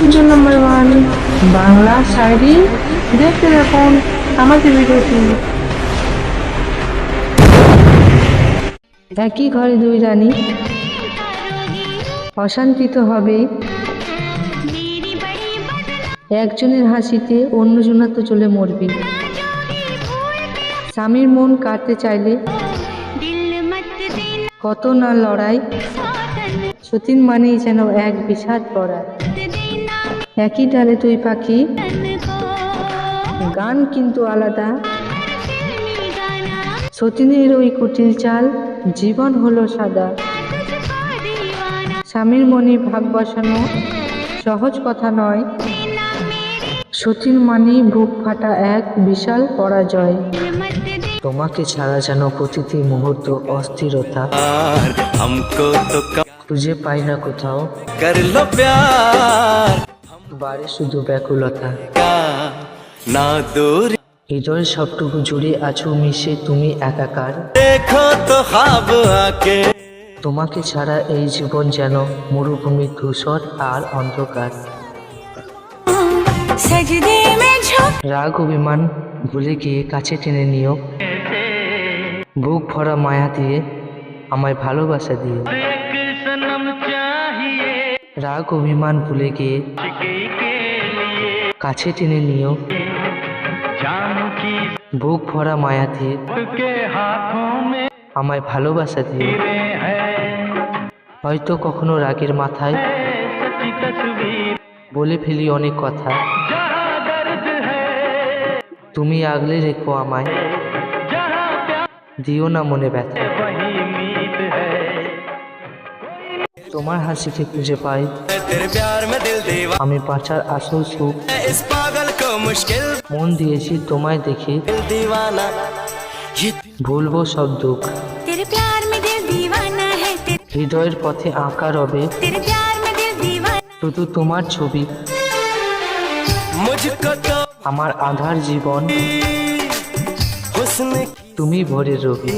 Video number 1 Bangla শায়রি দেখতে থাকুন আমাদের ভিডিওটি। একই ঘরে দুই রানী, অশান্তি তো হবে। একজনের হাসিতে অন্যজনের তো চলে মরবে। স্বামীর মন কাটতে চাইলে কত না লড়াই। সতীন মানেই যেন এক বিষাদ পড়ায়। একই ডালে দুই পাখি, গান কিন্তু আলাদা। সতীনের ওই কুটিল চাল, জীবন হলো সাদা। স্বামীর মনে ভাগ বসানো সহজ কথা নয়। সতীন মানেই বুক ফাটা এক বিশাল পরাজয়। তোমাকে ছাড়া যেন প্রতিটি মুহূর্ত অস্থিরতা, খুঁজে পাই না কোথাও। বাড়ি শুধু ব্যাকুলতা, হৃদয়ের সবটুকু জুড়ে আছো মিশে তুমি একাকার। তোমাকে ছাড়া এই জীবন যেন মরুভূমি, ধূসর আর অন্ধকার। রাগ অভিমান ভুলে গিয়ে কাছে টেনে নিও, বুক ভরা মায়া দিয়ে আমায় ভালোবাসা দিও। রাগ অভিমান ভুলে গিয়ে কাছে টেনে নিও, বুক ভরা মায়া দিয়ে আমায় ভালোবাসা দিও। হয়তো কখনো রাগের মাথায় বলে ফেলি অনেক কথা, তুমি আগলে রেখো আমায়, দিও না মনে ব্যথা। তোমার হাসিকে খুঁজে পাই আমি বাঁচার আসল সুখ। মন দিয়েছি তোমায় দেখে, ভুলবো সব দুঃখ। হৃদয়ের পথে আঁকা রবে শুধু তোমার ছবি। আমার আধার জীবন তুমি ভরে রবি।